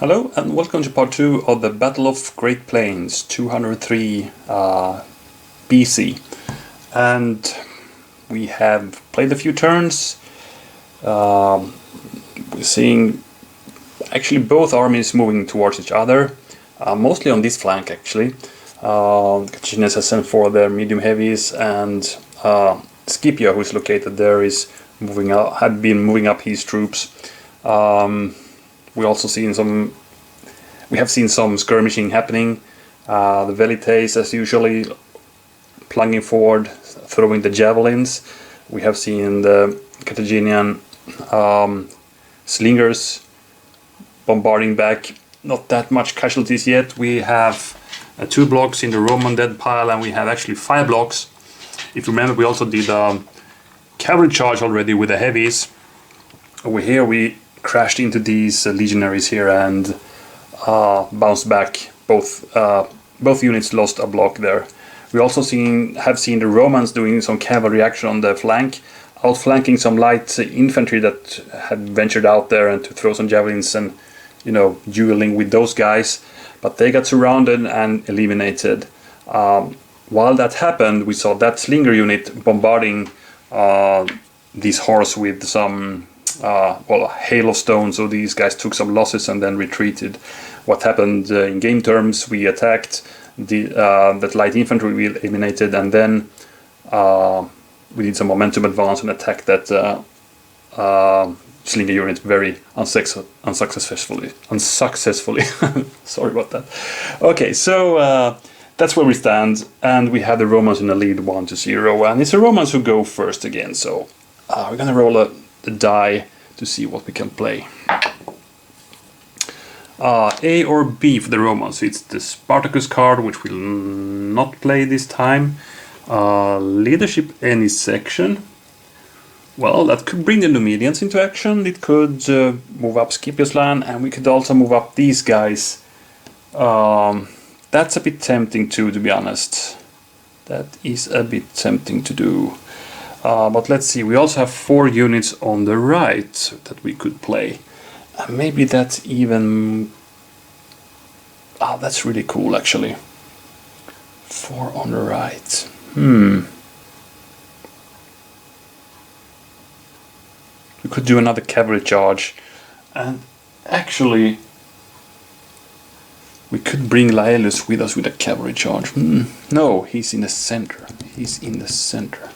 Hello and welcome to part 2 of the Battle of Great Plains 203 BC, and we have played a few turns. We're seeing actually both armies moving towards each other, mostly on this flank actually. Carthaginians has sent for their medium heavies, and Scipio, who is located there, is moving up, had been moving up his troops. We also have seen some skirmishing happening. The velites, as usually, plunging forward, throwing the javelins. We have seen the Carthaginian slingers bombarding back. Not that much casualties yet. We have 2 blocks in the Roman dead pile, and we have actually 5 blocks. If you remember, we also did a cavalry charge already with the heavies. Over here we crashed into these legionaries here and bounced back. Both units lost a block there. We also have seen the Romans doing some cavalry action on the flank, outflanking some light infantry that had ventured out there and to throw some javelins and, dueling with those guys. But they got surrounded and eliminated. While that happened, we saw that slinger unit bombarding these horse with some a hail of stones. So these guys took some losses and then retreated. What happened in game terms, we attacked that light infantry, we eliminated, and then we did some momentum advance and attacked that slinger unit very unsuccessfully. Sorry about that. Okay, so that's where we stand, and we have the Romans in the lead 1-0, and it's the Romans who go first again. So we're gonna roll the die to see what we can play. A or B for the Romans. It's the Spartacus card, which we'll not play this time. Leadership any section. Well, that could bring the Numidians into action. It could move up Scipio's land, and we could also move up these guys. That's a bit tempting too, to be honest. That is a bit tempting to do. But let's see, we also have 4 units on the right that we could play. Maybe that's even... that's really cool actually. 4 on the right. We could do another cavalry charge. And actually... we could bring Laelius with us with a cavalry charge. No, he's in the center. He's in the center.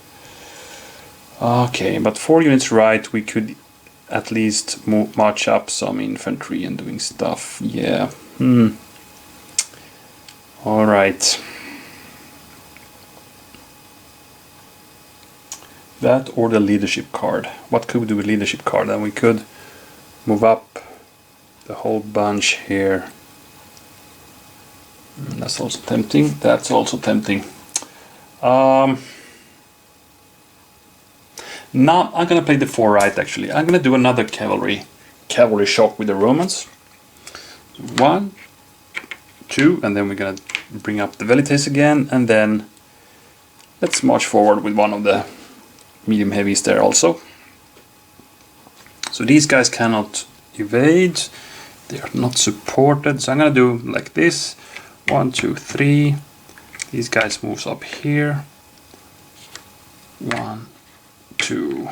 Okay, but 4 units right, we could at least march up some infantry and doing stuff. Yeah. Alright. That or the leadership card. What could we do with leadership card? And we could move up the whole bunch here. That's also tempting. That's also tempting. Now I'm gonna play the 4 right actually. I'm gonna do another cavalry shock with the Romans. 1, 2, and then we're gonna bring up the velites again, and then let's march forward with one of the medium heavies there also. So these guys cannot evade, they are not supported, so I'm gonna do like this. 1, 2, 3. These guys moves up here. 1, 2,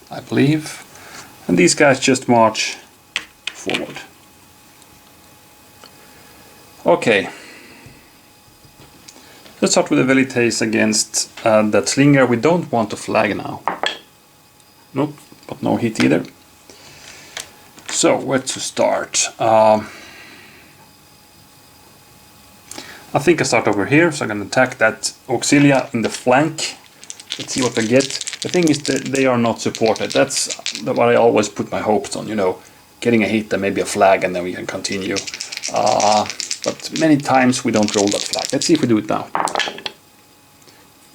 I believe, and these guys just march forward. Okay, let's start with the velites against that slinger. We don't want to flag now. Nope, but no hit either. So where to start? I think I start over here, so I'm going to attack that auxilia in the flank. Let's see what we get. The thing is that they are not supported. That's what I always put my hopes on, getting a hit and maybe a flag, and then we can continue. But many times we don't roll that flag. Let's see if we do it now.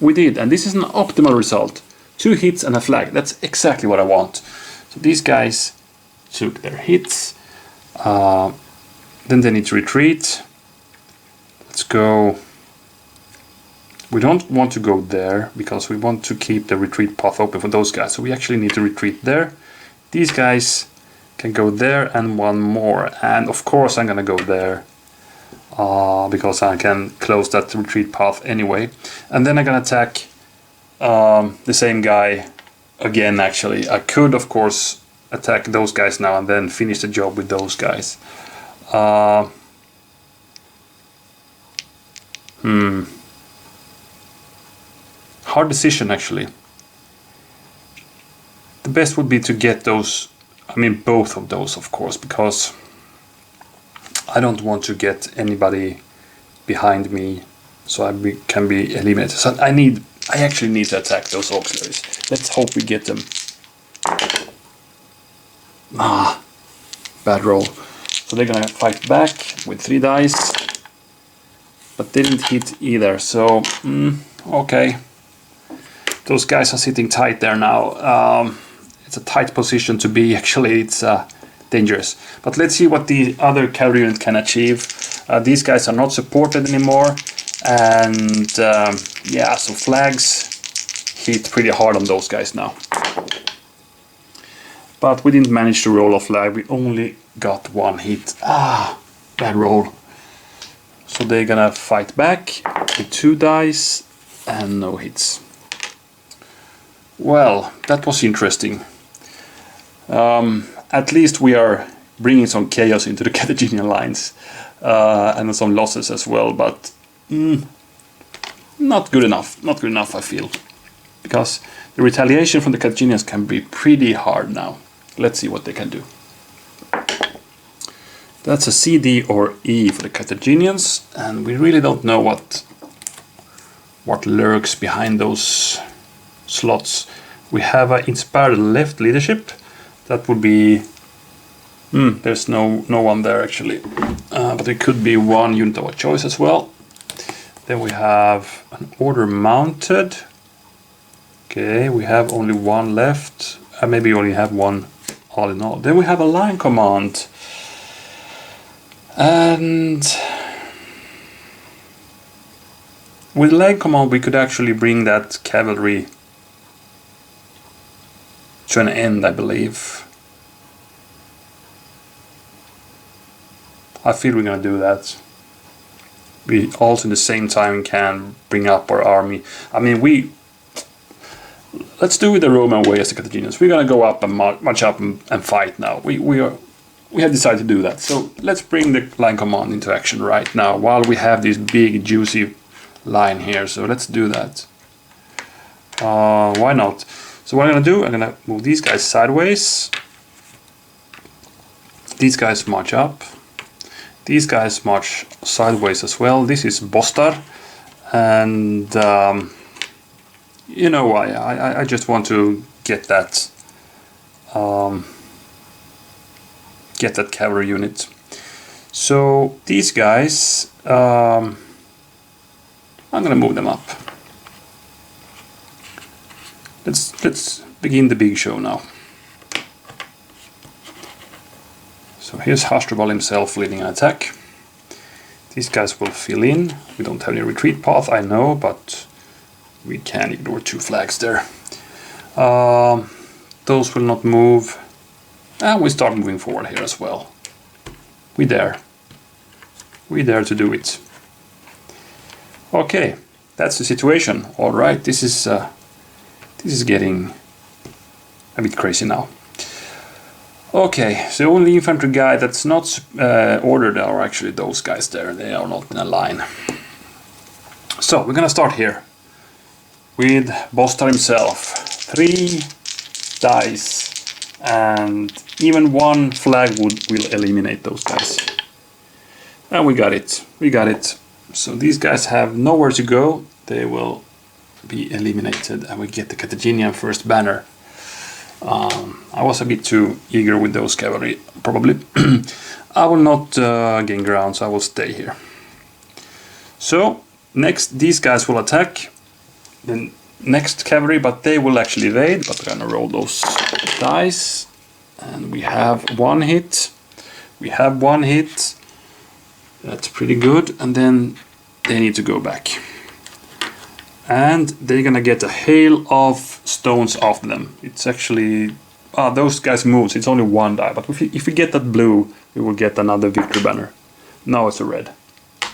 We did, and this is an optimal result. 2 hits and a flag. That's exactly what I want. So these guys took their hits. Then they need to retreat. Let's go. We don't want to go there because we want to keep the retreat path open for those guys. So we actually need to retreat there. These guys Can go there and one more, and of course I'm gonna go there because I can close that retreat path anyway. And then I'm gonna attack the same guy again. Actually, I could of course attack those guys now and then finish the job with those guys. Hard decision actually. The best would be to get those, I mean both of those of course, because I don't want to get anybody behind me so I can be eliminated. So I actually need to attack those auxiliaries. Let's hope we get them. Bad roll. So they're gonna fight back with 3 dice, but they didn't hit either, so okay. Those guys are sitting tight there now. It's a tight position to be, actually. It's dangerous. But let's see what the other cavalry unit can achieve. These guys are not supported anymore, and yeah, so flags hit pretty hard on those guys now. But we didn't manage to roll a flag, we only got 1 hit. Bad roll. So they're gonna fight back with 2 dice and no hits. Well, that was interesting. At least we are bringing some chaos into the Carthaginian lines, and some losses as well, but not good enough. Not good enough, I feel. Because the retaliation from the Carthaginians can be pretty hard now. Let's see what they can do. That's a C, D or E for the Carthaginians, and we really don't know what lurks behind those slots. We have an inspired left leadership. That would be... there's no one there actually. But it could be one unit of our choice as well. Then we have an order mounted. Okay, we have only 1 left. Maybe we only have 1 all in all. Then we have a line command. And with line command we could actually bring that cavalry to an end, I believe. I feel we're gonna do that. We also in the same time can bring up our army. I mean, let's do it the Roman way as the Carthaginians. We're gonna go up and march up and fight now. We have decided to do that. So let's bring the line command into action right now while we have this big juicy line here. So let's do that. Why not? So what I'm gonna do, I'm gonna move these guys sideways. These guys march up. These guys march sideways as well. This is Bostar, and you know why? I just want to get that cavalry unit. So these guys, I'm gonna move them up. Let's begin the big show now. So here's Hasdrubal himself leading an attack. These guys will fill in. We don't have any retreat path, I know, but we can ignore 2 flags there. Those will not move. And we start moving forward here as well. We dare to do it. Okay, that's the situation. All right, this is getting a bit crazy now. Okay, so the only infantry guy that's not ordered are actually those guys there. They are not in a line. So we're gonna start here with Bostar himself. 3 dice, and even 1 flag will eliminate those guys. And we got it. We got it. So these guys have nowhere to go. They will be eliminated, and we get the Carthaginian first banner. I was a bit too eager with those cavalry, probably. I will not gain ground, so I will stay here. So next, these guys will attack the next cavalry, but they will actually evade. But we're gonna roll those dice, and we have 1 hit. We have 1 hit. That's pretty good, and then they need to go back. And they're gonna get a hail of stones after them. It's actually those guys move, so it's only one die. But if we get that blue, we will get another victory banner. Now it's a red.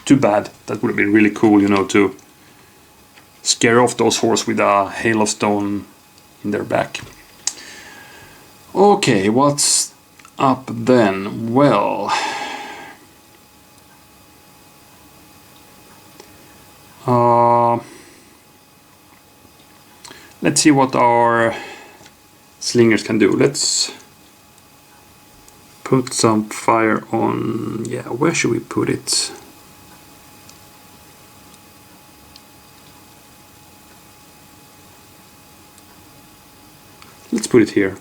Too bad. That would have been really cool, you know, to scare off those horses with a hail of stone in their back. Okay, what's up then? Well, let's see what our slingers can do. Let's put some fire on. Yeah, where should we put it? Let's put it here.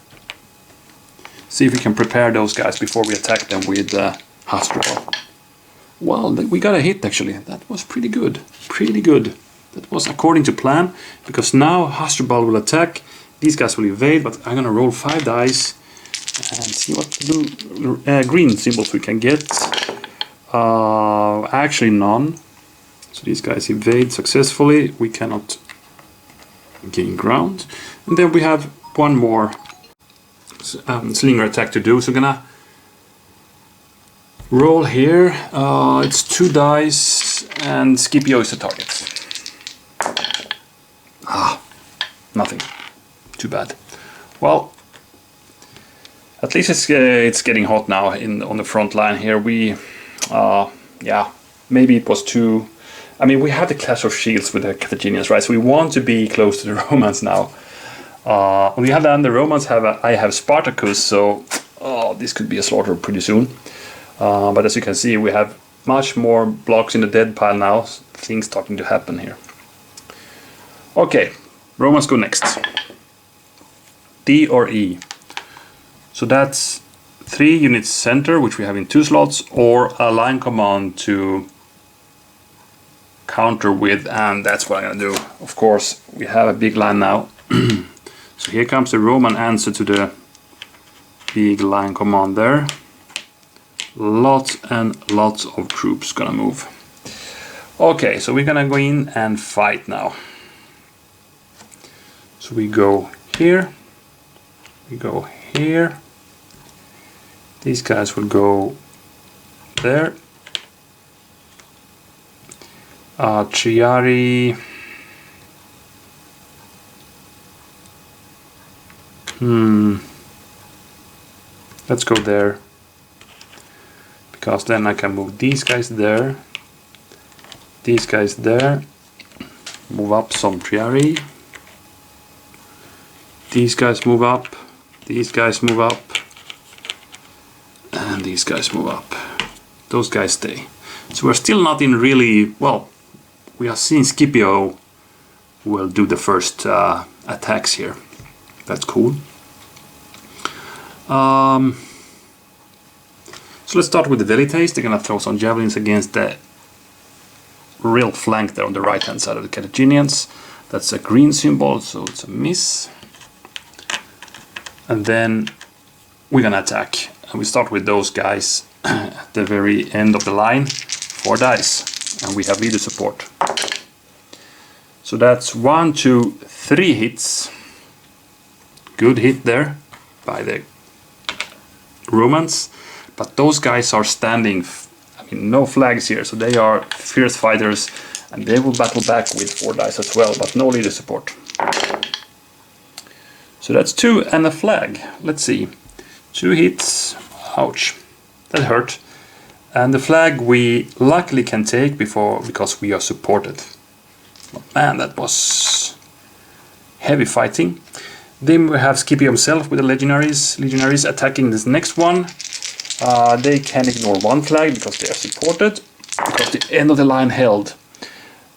See if we can prepare those guys before we attack them with Hasdrubal. Well, we got a hit actually. That was pretty good. Pretty good. That was according to plan, because now Hasdrubal will attack. These guys will evade, but I'm gonna roll 5 dice and see what blue, green symbols we can get. Actually none. So these guys evade successfully. We cannot gain ground. And then we have one more slinger attack to do. So we're gonna roll here. It's 2 dice and Scipio is the target. Nothing. Too bad. Well, at least it's getting hot now on the front line here. Yeah, maybe it was too. I mean, we have the Clash of Shields with the Carthaginians, right? So we want to be close to the Romans now. On the other hand, the Romans I have Spartacus, so this could be a slaughter pretty soon. But as you can see, we have much more blocks in the dead pile now. Things starting to happen here. Okay, Romans go next. D or E. So that's 3 units center, which we have in 2 slots, or a line command to counter with, and that's what I'm gonna do. Of course, we have a big line now. So here comes the Roman answer to the big line command there. Lots and lots of troops gonna move. Okay, so we're gonna go in and fight now. So we go here, we go here. These guys will go there. Triari. Let's go there, because then I can move these guys there, these guys there, move up some Triari, these guys move up, these guys move up, and these guys move up. Those guys stay. So we're still not in really, well, we are seeing Scipio will do the first attacks here. That's cool. So let's start with the Velites. They're gonna throw some javelins against the real flank there on the right hand side of the Carthaginians. That's a green symbol, so it's a miss. And then we're gonna attack. And we start with those guys at the very end of the line. 4 dice. And we have leader support. So that's 1, 2, 3 hits. Good hit there by the Romans. But those guys are standing, I mean, no flags here, so they are fierce fighters, and they will battle back with 4 dice as well, but no leader support. So that's 2 and a flag. Let's see. 2 hits. Ouch. That hurt. And the flag we luckily can take because we are supported. But man, that was heavy fighting. Then we have Scipio himself with the legionaries attacking this next one. They can ignore 1 flag because they are supported, because the end of the line held.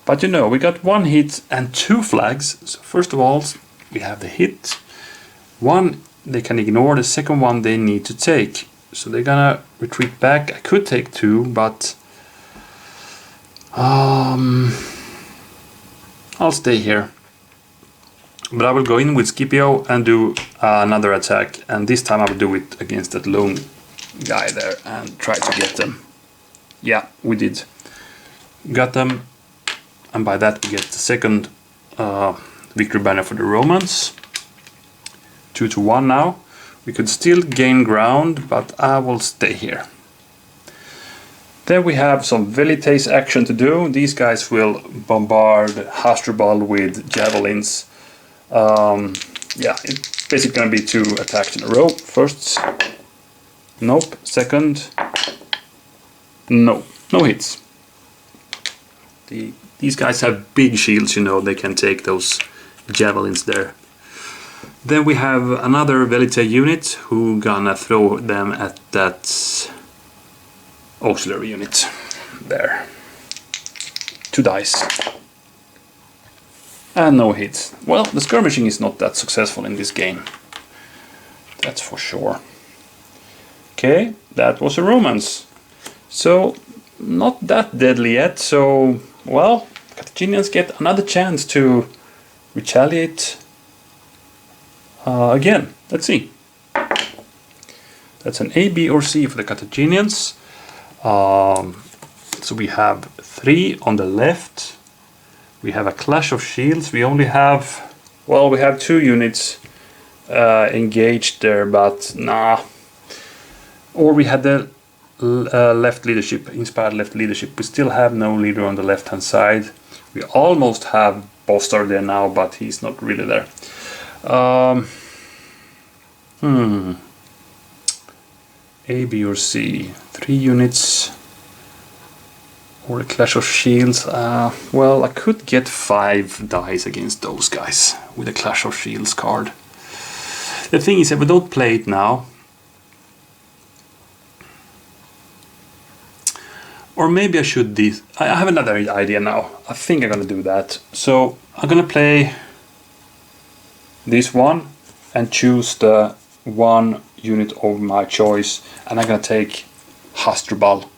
But you know, we got 1 hit and 2 flags. So first of all, we have the hit. 1 they can ignore, the second one they need to take. So they're gonna retreat back. I could take 2, but I'll stay here. But I will go in with Scipio and do another attack, and this time I will do it against that lone guy there and try to get them. Yeah, we did. Got them, and by that we get the second victory banner for the Romans. 2-1 now. We could still gain ground, but I will stay here. Then we have some Velites action to do. These guys will bombard Hasdrubal with javelins. Yeah, it's basically going to be 2 attacks in a row. First, nope. Second, no hits. These guys have big shields, you know, they can take those javelins there. Then we have another Velite unit who gonna throw them at that auxiliary unit there. 2 dice. And no hits. Well, the skirmishing is not that successful in this game. That's for sure. Okay, that was a romance. So, not that deadly yet, so, well, Carthaginians get another chance to retaliate again. Let's see. That's an A, B, or C for the Carthaginians. So we have 3 on the left. We have a clash of shields. We only have, well, we have 2 units engaged there, but nah. Or we had the left leadership, inspired left leadership. We still have no leader on the left hand side. We almost have Bostar there now, but he's not really there. A, B, or C. 3 units. Or a clash of shields. Well, I could get 5 dice against those guys with a clash of shields card. The thing is, if we don't play it now, or maybe I should I have another idea now. I think I'm gonna do that. So I'm gonna play this one and choose the 1 unit of my choice, and I'm gonna take Hasdrubal.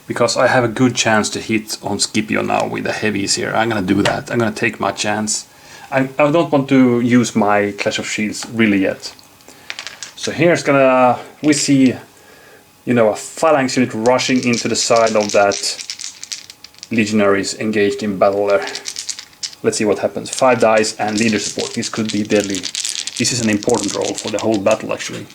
Because I have a good chance to hit on Scipio now with the heavies here. I'm gonna do that. I'm gonna take my chance. I don't want to use my Clash of Shields really yet. So here's gonna, we see, you know, a phalanx unit rushing into the side of that legionaries engaged in battle there. Let's see what happens. 5 dice and leader support. This could be deadly. This is an important role for the whole battle actually.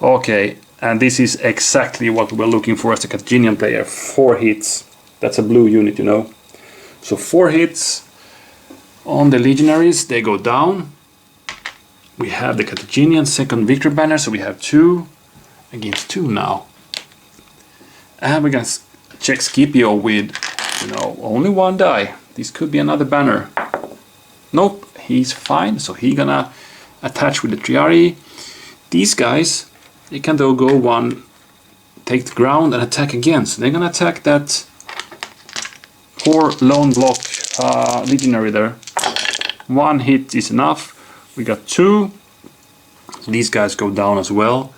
Okay, and this is exactly what we're looking for as a Carthaginian player. 4 hits. That's a blue unit, you know. So 4 hits on the legionaries, they go down. We have the Carthaginian second victory banner, so we have 2 against 2 now. And we're gonna check Scipio with, you know, only 1 die. This could be another banner. Nope, he's fine, so he's gonna attach with the Triarii. These guys, they can though go 1, take the ground and attack again. So they're gonna attack that poor lone block legionary there. 1 hit is enough. We got 2. These guys go down as well.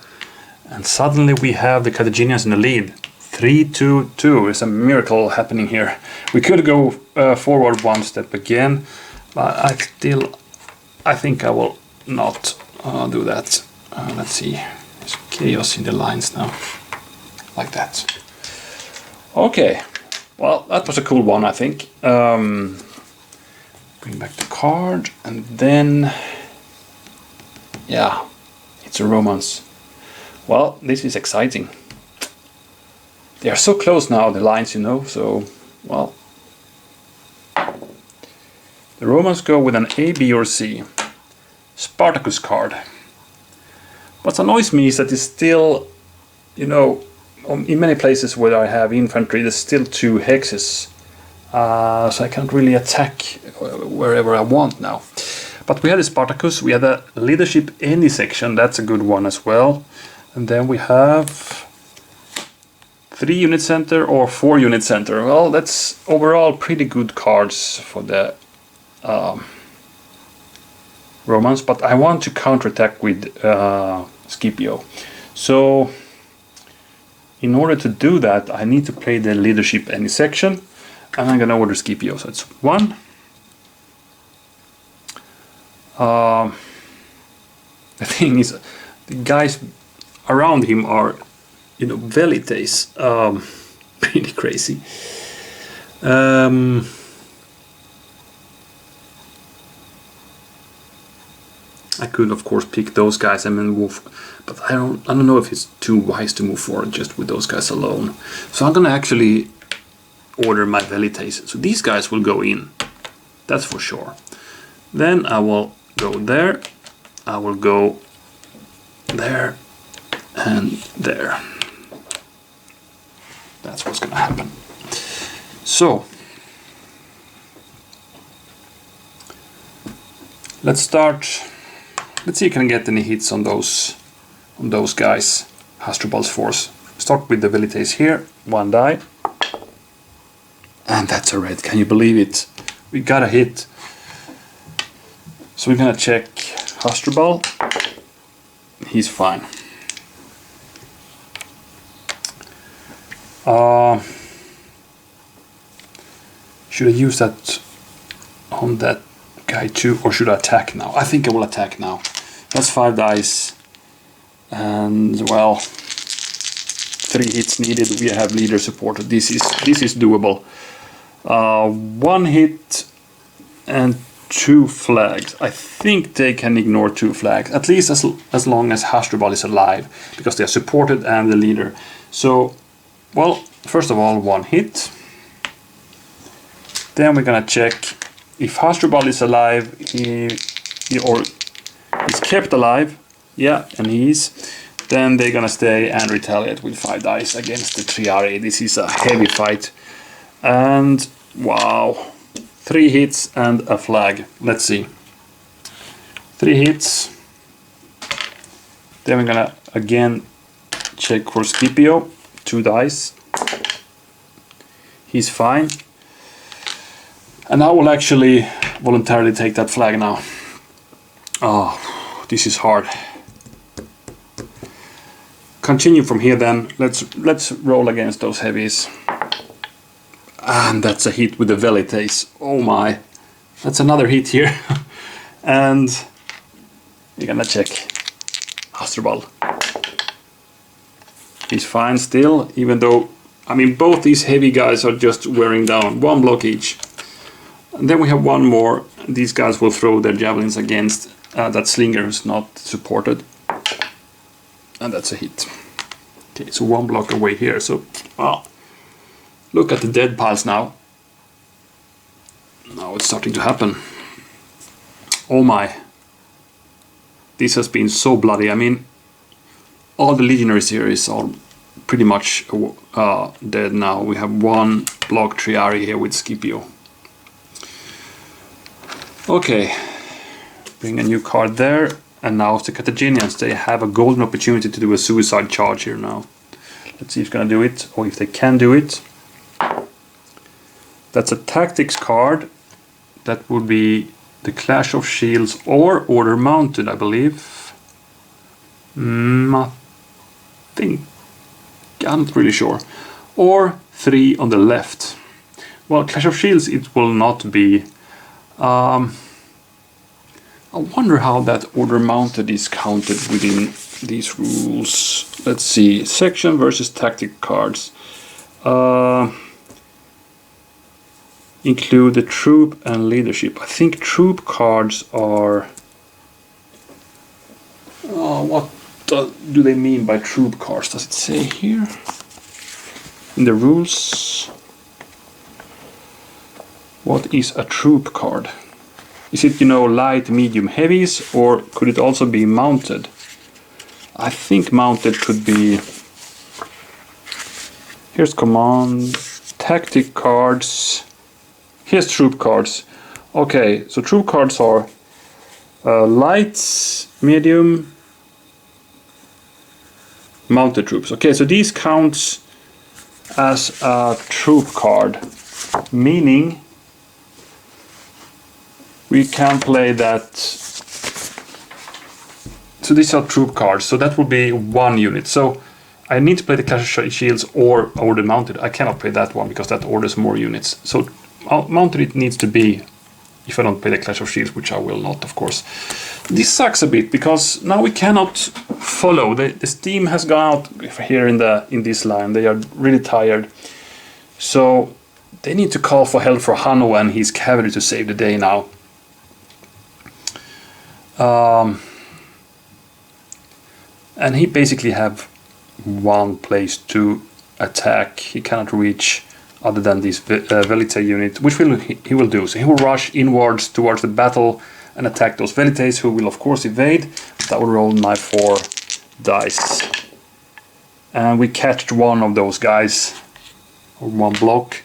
And suddenly we have the Carthaginians in the lead. 3-2-2. There's a miracle happening here. We could go forward 1 step again, but I think I will not do that. Let's see. There's chaos in the lines now. Like that. Okay. Well, that was a cool one, I think. Bring back the card, and then... yeah, it's a romance. Well, this is exciting. They are so close now, the lines, you know, so, well. The Romans go with an A, B, or C. Spartacus card. What annoys me is that it's still, you know, in many places where I have infantry, there's still 2 hexes. So I can't really attack wherever I want now. But we had a Spartacus, we had a leadership any section, that's a good one as well. And then we have 3 unit center or 4 unit center. Well, that's overall pretty good cards for the Romans, but I want to counterattack with Scipio. So in order to do that, I need to play the leadership any section, and I'm gonna order Scipio. So it's 1. The thing is, the guys around him are, you know, Velites, pretty crazy. I could of course pick those guys and then move, but I don't know if it's too wise to move forward just with those guys alone. So I'm gonna actually order my velites. So these guys will go in, that's for sure. Then I will go there, I will go there and there. That's what's gonna happen. So let's start. Let's see if I can get any hits on those guys. Hasdrubal's force. Start with the velites here. 1 die. And that's a red. Can you believe it? We got a hit. So we're gonna check Hasdrubal. He's fine. Should I use that on that guy too, or should I attack now? I think I will attack now. That's 5 dice, and well, 3 hits needed. We have leader supported. This is doable. 1 hit and 2 flags. I think they can ignore 2 flags, at least as long as Hasdrubal is alive, because they are supported and the leader. So, well, first of all, 1 hit. Then we're gonna check if Hasdrubal is alive, or he's kept alive. Yeah, and he is. Then they're gonna stay and retaliate with 5 dice against the Triari. This is a heavy fight. And wow, 3 hits and a flag. Let's see. 3 hits. Then we're gonna again check for Scipio. 2 dice. He's fine. And I will actually voluntarily take that flag now. Oh, this is hard. Continue from here then. Let's roll against those heavies. And that's a hit with the velites. Oh my. That's another hit here. And we're gonna check Hasdrubal. He's fine still, even though, I mean, both these heavy guys are just wearing down. 1 block each. And then we have 1 more. These guys will throw their javelins against that slinger who's not supported. And that's a hit. Okay, so 1 block away here. So, well, look at the dead piles now. Now it's starting to happen. Oh my. This has been so bloody. I mean, all the legionaries here is all pretty much dead now. We have 1 block Triari here with Scipio. Okay, bring a new card there, and now the Carthaginians, they have a golden opportunity to do a suicide charge here now. Let's see if they're gonna do it, or if they can do it. That's a tactics card. That would be the Clash of Shields or Order Mounted, I believe. I think, I'm not really sure. Or 3 on the left. Well, Clash of Shields, it will not be. I wonder how that Order Mounted is counted within these rules. Let's see. Section versus tactic cards. Include the troop and leadership. I think troop cards are... what do they mean by troop cards? Does it say here? In the rules? What is a troop card? Is it, you know, light, medium, heavies, or could it also be mounted? I think mounted could be... Here's command, tactic cards. Here's troop cards. Okay, so troop cards are light, medium, mounted troops. Okay, so these counts as a troop card, meaning we can play that. So these are troop cards, so that will be 1 unit. So I need to play the Clash of Shields or Order Mounted. I cannot play that one because that orders more units. So mounted it needs to be, if I don't play the Clash of Shields, which I will not, of course. This sucks a bit because now we cannot follow. The steam has gone out here in this line. They are really tired. So they need to call for help for Hanno and his cavalry to save the day now. And he basically have one place to attack. He cannot reach other than this Velite unit, which he will do. So he will rush inwards towards the battle and attack those Velites, who will of course evade. That will roll my 4 dice. And we catched one of those guys, or one block.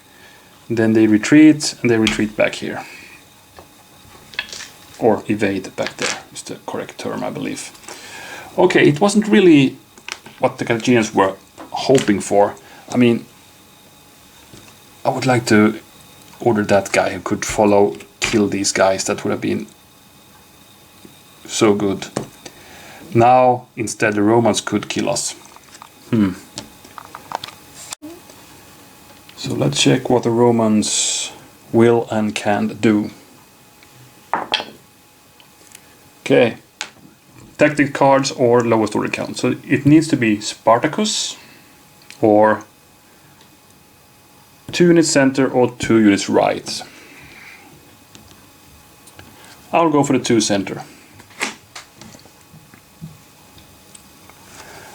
Then they retreat, and they retreat back here. Or evade back there, is the correct term, I believe. Okay, it wasn't really what the Carthaginians were hoping for. I mean, I would like to order that guy who could kill these guys. That would have been so good. Now, instead, the Romans could kill us. So let's check what the Romans will and can't do. Okay. Tactic cards or lowest order count. So it needs to be Spartacus or 2 units center or 2 units right. I'll go for the 2 center.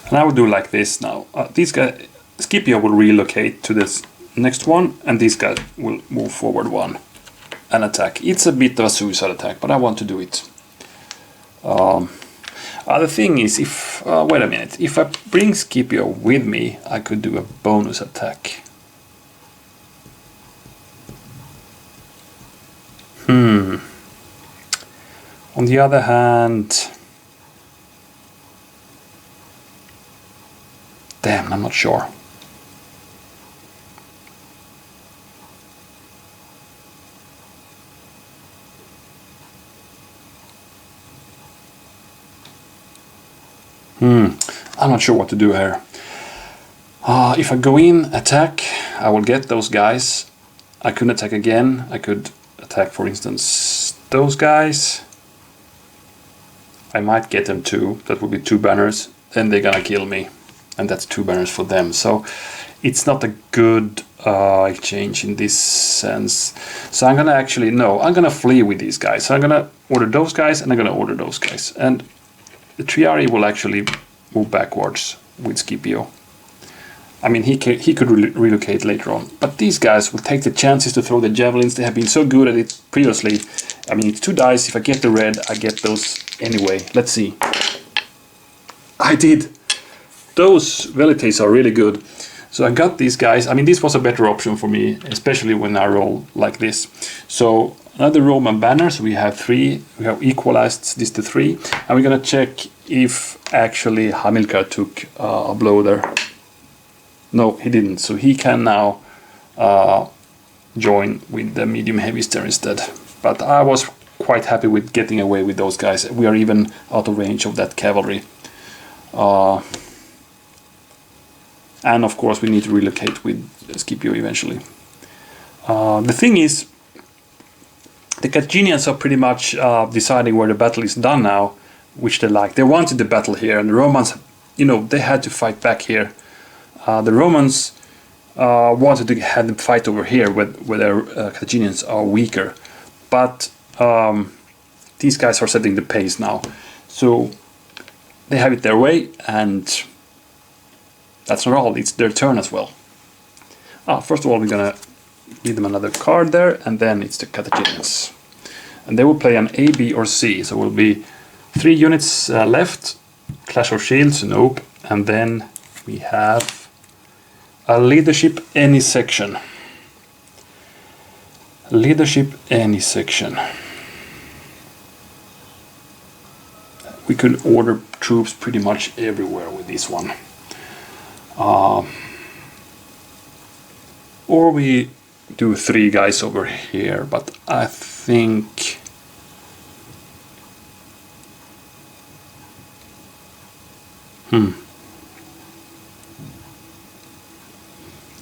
And I will do like this now. These guys, Scipio will relocate to this next one, and these guys will move forward 1 and attack. It's a bit of a suicide attack, but I want to do it. The thing is, if wait a minute, if I bring Scipio with me, I could do a bonus attack. On the other hand, damn, I'm not sure. I'm not sure what to do here. If I go in, attack, I will get those guys. I couldn't attack again. I could attack, for instance, those guys. I might get them too. That would be 2 banners. Then they're gonna kill me. And that's 2 banners for them. So it's not a good exchange in this sense. So I'm gonna actually, no, I'm gonna flee with these guys. So I'm gonna order those guys and I'm gonna order those guys. And the Triari will actually move backwards with Scipio. I mean, he could relocate later on. But these guys will take the chances to throw the javelins. They have been so good at it previously. I mean, it's 2 dice. If I get the red, I get those anyway. Let's see. I did. Those Velites are really good. So I got these guys. I mean, this was a better option for me, especially when I roll like this. So another Roman banner. So we have 3. We have equalized this to 3. And we're going to check if actually Hamilcar took a blow there. No, he didn't. So he can now join with the medium heavies there instead. But I was quite happy with getting away with those guys. We are even out of range of that cavalry. And of course we need to relocate with Scipio eventually. The thing is, the Carthaginians are pretty much deciding where the battle is done now, which they like. They wanted the battle here, and the Romans, you know, they had to fight back here. The Romans wanted to have them fight over here where the Carthaginians are weaker. But these guys are setting the pace now. So they have it their way, and that's not all, it's their turn as well. First of all, we're gonna give them another card there, and then it's the Carthaginians. And they will play an A, B, or C. So it will be 3 units left. Clash of Shields, nope. And then we have a leadership any section. Leadership any section. We could order troops pretty much everywhere with this one. Or we do 3 guys over here, but I think the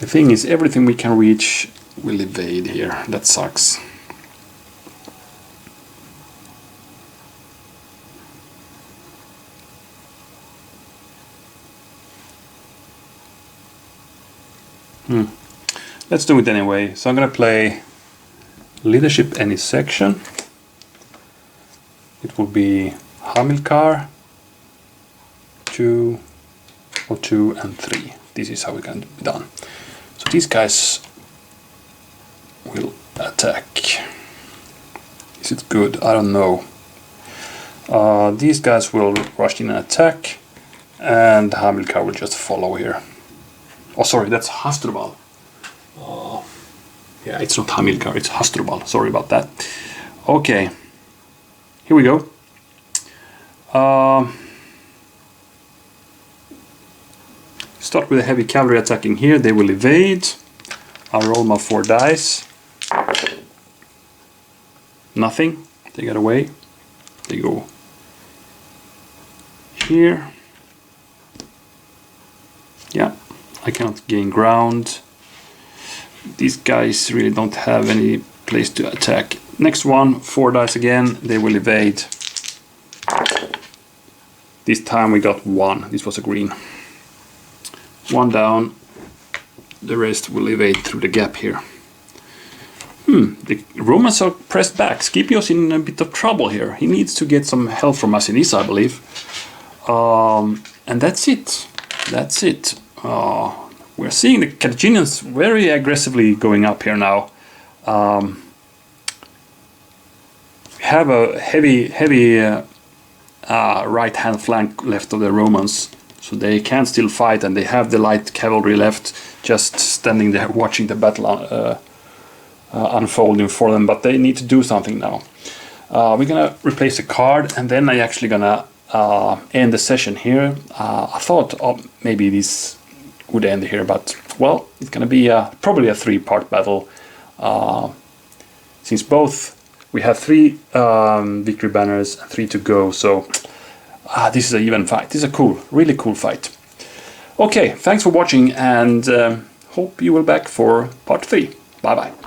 thing is, everything we can reach will evade here. That sucks. Let's do it anyway. So I'm gonna play leadership any section. It will be Hamilcar, 2, or 2 and 3. This is how we can be done. So these guys will attack. Is it good? I don't know. These guys will rush in and attack, and Hamilcar will just follow here. Oh, sorry, that's Hasdrubal. Yeah, it's not Hamilcar, it's Hasdrubal. Sorry about that. Okay, here we go. Start with a heavy cavalry attacking here. They will evade. I'll roll my 4 dice. Nothing. They get away. They go here. Yeah, I cannot gain ground. These guys really don't have any place to attack. Next one, 4 dice again. They will evade. This time we got 1. This was a green. 1 down. The rest will evade through the gap here. The Romans are pressed back. Scipio's in a bit of trouble here. He needs to get some help from us in this, I believe. And that's it. That's it. We're seeing the Carthaginians very aggressively going up here now. We have a heavy right-hand flank left of the Romans, so they can still fight, and they have the light cavalry left, just standing there watching the battle unfolding for them. But they need to do something now. We're gonna replace a card, and then I'm actually gonna end the session here. I thought maybe this would end here, but well, it's gonna be probably a 3-part battle, since both we have 3 victory banners and 3 to go. So this is an even fight. This is a cool, really cool fight. Okay, thanks for watching, and hope you will back for part 3. Bye bye.